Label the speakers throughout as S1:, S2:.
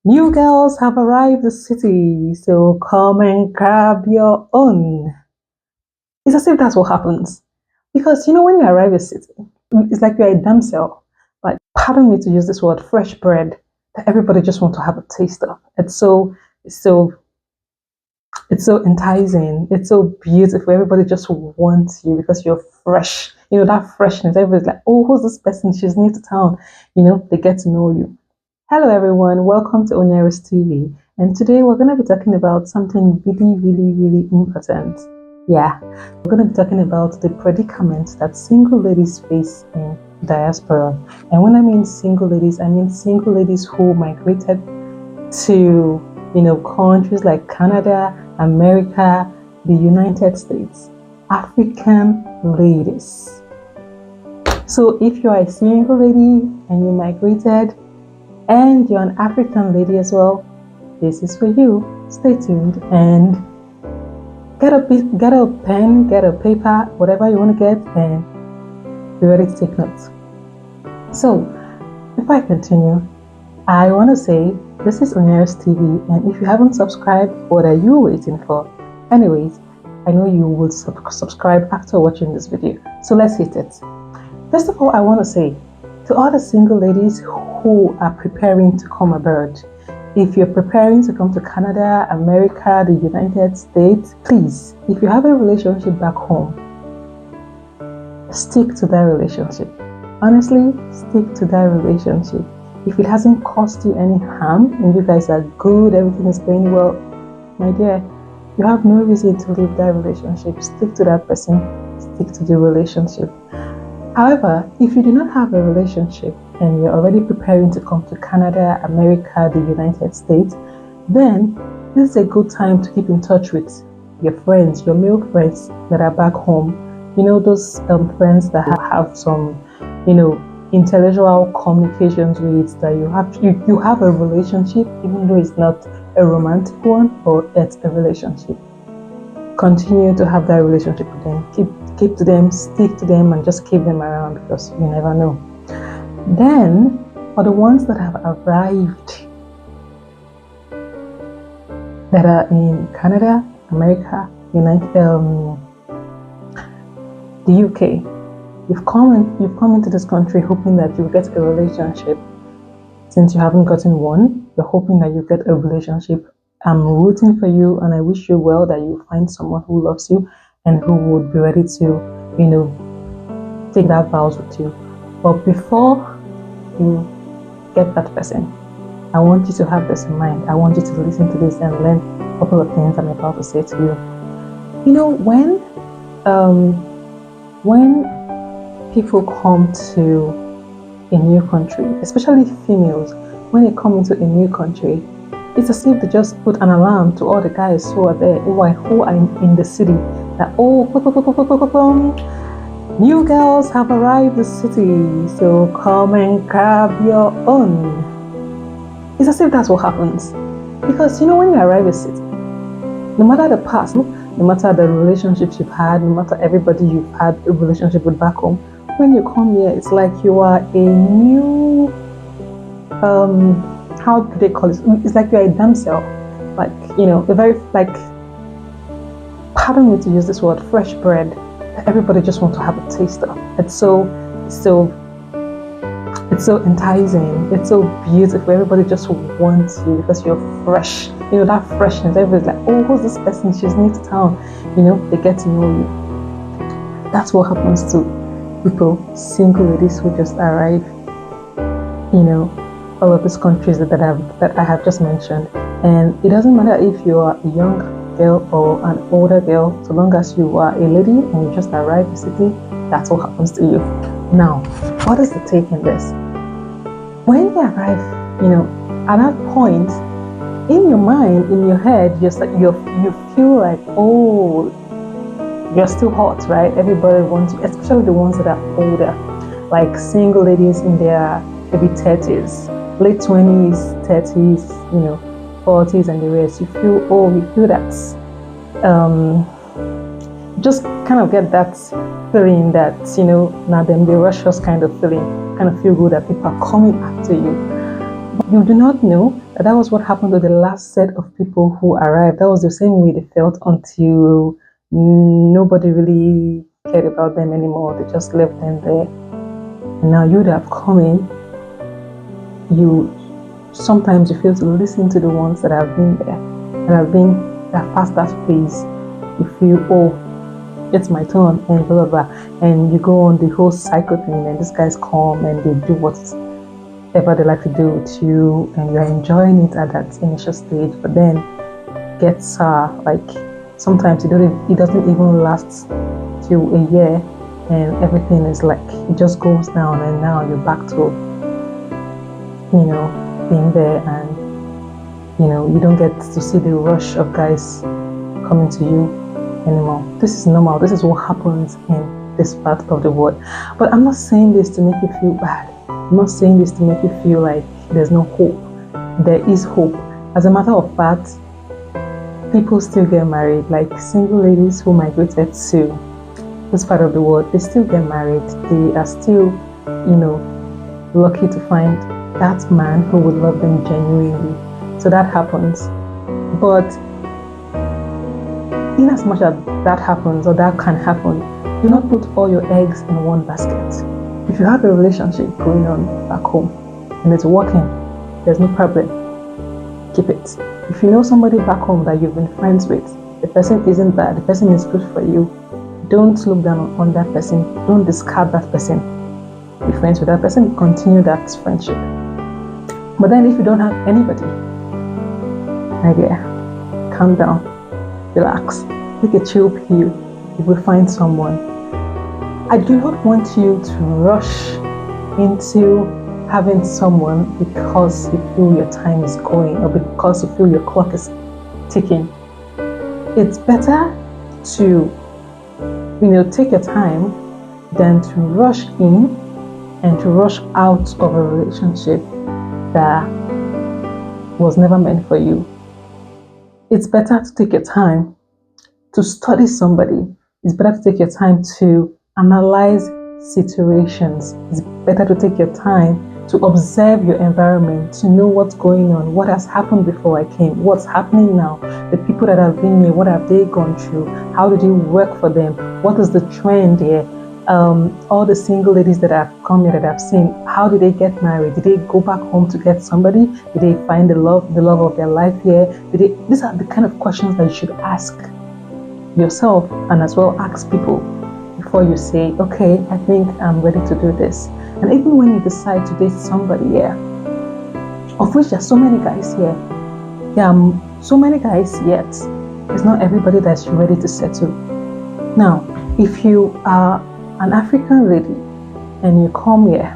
S1: New girls have arrived the city, so come and grab your own. It's as if that's what happens. Because when you arrive a city, it's like you're a damsel. Like, pardon me to use this word, fresh bread that everybody just wants to have a taste of. It's so enticing. It's so beautiful. Everybody just wants you because you're fresh. That freshness. Everybody's like, oh, who's this person? She's new to town. They get to know you. Hello, everyone. Welcome to Onyaris TV. And today we're going to be talking about something really, really, really important. Yeah, we're going to be talking about the predicament that single ladies face in diaspora. And when I mean single ladies, I mean single ladies who migrated to, countries like Canada, America, the United States, African ladies. So if you are a single lady and you migrated, and you're an African lady as well, this is for you. Stay tuned and get a pen, get a paper, whatever you want to get, and be ready to take notes. So, before I continue, I want to say this is Onyaris TV, and if you haven't subscribed, what are you waiting for? Anyways, I know you will subscribe after watching this video, so let's hit it. First of all, I want to say to all the single ladies who are preparing to come abroad, if you're preparing to come to Canada, America, the United States, please, if you have a relationship back home, stick to that relationship. Honestly, stick to that relationship. If it hasn't caused you any harm and you guys are good, everything is going well, my dear, you have no reason to leave that relationship. Stick to that person, stick to the relationship. However, if you do not have a relationship and you're already preparing to come to Canada, America, the United States, then this is a good time to keep in touch with your friends, your male friends that are back home. Those friends that have some, intellectual communications with, that you have a relationship, even though it's not a romantic one, or it's a relationship. Continue to have that relationship with them. Keep to them, stick to them, and just keep them around, because you never know. Then, for the ones that have arrived, that are in Canada, America, the UK, you've come into this country hoping that you'll get a relationship. Since you haven't gotten one, you're hoping that you get a relationship. I'm rooting for you, and I wish you well, that you find someone who loves you and who would be ready to, take that vows with you. But before you get that person, I want you to have this in mind. I want you to listen to this and learn a couple of things I'm about to say to you. When people come to a new country, especially females, when they come into a new country, it's as if they just put an alarm to all the guys who are there, who are in the city, that, new girls have arrived the city, so come and grab your own. It's as if that's what happens. Because when you arrive a city, no matter the past, no matter the relationships you've had, no matter everybody you've had a relationship with back home, when you come here, it's like you are a new, how do they call it? It's like you're a damsel, like, a very, like, pardon me to use this word, fresh bread that everybody just wants to have a taste of. It's so enticing. It's so beautiful. Everybody just wants you because you're fresh. That freshness. Everybody's like, oh, who's this person? She's new to town. They get to know you. That's what happens to people, single ladies who just arrive, all of these countries that I have just mentioned. And it doesn't matter if you are a young girl or an older girl, so long as you are a lady and you just arrive in the city, that's what happens to you. Now, what is the take in this? When you arrive, at that point, in your mind, in your head, you feel like, oh, you're still hot, right? Everybody wants you, especially the ones that are older, like single ladies in their maybe 30s, late 20s, 30s, 40s, and the rest. You feel that, just kind of get that feeling that, now then the rushes kind of feeling, kind of feel good that people are coming after you. You do not know that that was what happened to the last set of people who arrived. That was the same way they felt until nobody really cared about them anymore. They just left them there. And now you that have come in, you sometimes you feel to listen to the ones that have been there, that have been that past that phase. You feel, oh, it's my turn, and blah blah blah. And you go on the whole cycle thing, and these guys come and they do whatever they like to do with you, and you're enjoying it at that initial stage, but then gets like sometimes it doesn't even last till a year, and everything is like it just goes down, and now you're back to being there, and you don't get to see the rush of guys coming to you anymore. This is normal. This is what happens in this part of the world. But I'm not saying this to make you feel bad. I'm not saying this to make you feel like there's no hope. There is hope. As a matter of fact, people still get married. Like single ladies who migrated to this part of the world, they still get married. They are still, lucky to find that man who would love them genuinely. So that happens. But in as much as that happens or that can happen, do not put all your eggs in one basket. If you have a relationship going on back home and it's working, there's no problem. Keep it. If you know somebody back home that you've been friends with, the person isn't bad, the person is good for you, don't look down on that person. Don't discard that person. Be friends with that person, continue that friendship. But then if you don't have anybody, my dear, calm down, relax, take a chill pill. You will find someone. I do not want you to rush into having someone because you feel your time is going or because you feel your clock is ticking. It's better to take your time than to rush in and to rush out of a relationship that was never meant for you. It's better to take your time to study somebody. It's better to take your time to analyze situations. It's better to take your time to observe your environment, to know what's going on, what has happened before I came, what's happening now, the people that have been here, what have they gone through, how did it work for them, what is the trend here, all the single ladies that have come here that I've seen, how did they get married? Did they go back home to get somebody? Did they find the love of their life here? These are the kind of questions that you should ask yourself and as well ask people before you say, okay, I think I'm ready to do this. And even when you decide to date somebody here, of which there are so many guys here, there are so many guys yet, it's not everybody that's ready to settle. Now, if you are an African lady and you come here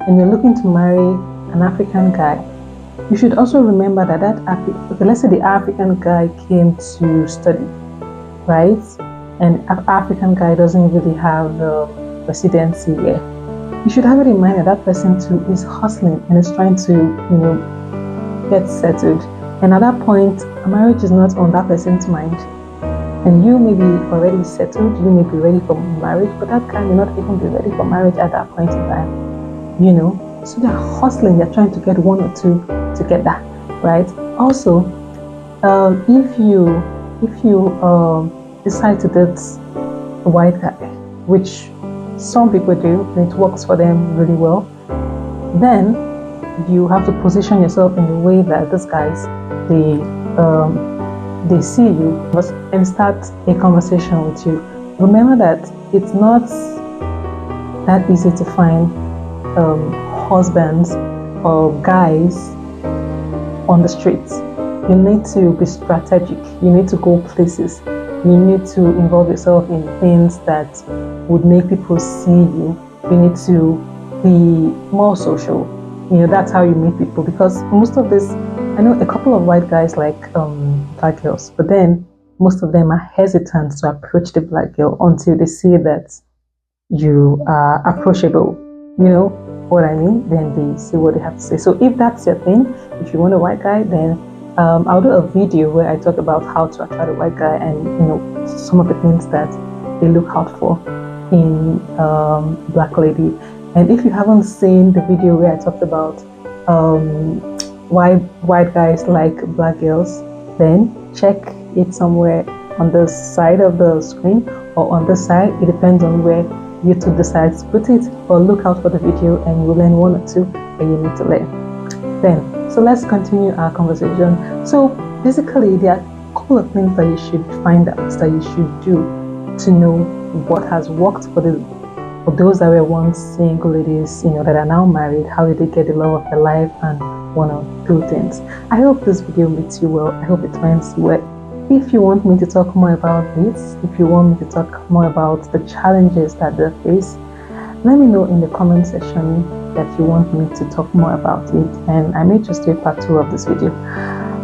S1: and you're looking to marry an African guy, you should also remember that let's say the African guy came to study, right? And an African guy doesn't really have residency here. You should have it in mind that that person too is hustling and is trying to get settled. And at that point, a marriage is not on that person's mind. And you may be already settled, you may be ready for marriage, but that guy may not even be ready for marriage at that point in time. So they're hustling, they're trying to get one or two together, right? Also, if you decide to date a white guy, which some people do, and it works for them really well, then you have to position yourself in a way that these guys, they see you and start a conversation with you. Remember that it's not that easy to find husbands or guys on the streets. You need to be strategic. You need to go places. You need to involve yourself in things that would make people see you. You need to be more social. That's how you meet people, because most of this, I know a couple of white guys like black girls, but then most of them are hesitant to approach the black girl until they see that you are approachable. You know what I mean? Then they see what they have to say. So if that's your thing, if you want a white guy, then I'll do a video where I talk about how to attract a white guy and some of the things that they look out for in black lady. And if you haven't seen the video where I talked about um, white guys like black girls, then check it somewhere on the side of the screen or on the side. It depends on where YouTube decides to put it. But look out for the video and you'll learn one or two that you need to learn. Then, so let's continue our conversation. So basically, there are a couple of things that you should find out, that you should do to know what has worked for those that were once single ladies, that are now married. How did they get the love of their life and one or two things? I hope this video meets you well. I hope it finds you well. If you want me to talk more about this, if you want me to talk more about the challenges that they face, let me know in the comment section that you want me to talk more about it, and I may just do a part 2 of this video.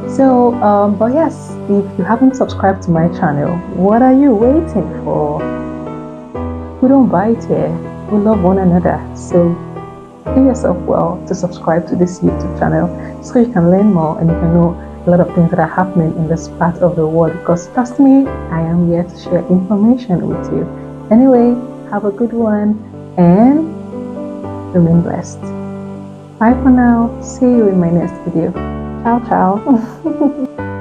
S1: So, but yes, if you haven't subscribed to my channel, what are you waiting for? We don't bite here. We love one another. So do yourself well to subscribe to this YouTube channel so you can learn more and you can know a lot of things that are happening in this part of the world, because trust me, I am here to share information with you. Anyway, have a good one and remain blessed. Bye for now. See you in my next video. Ciao, ciao.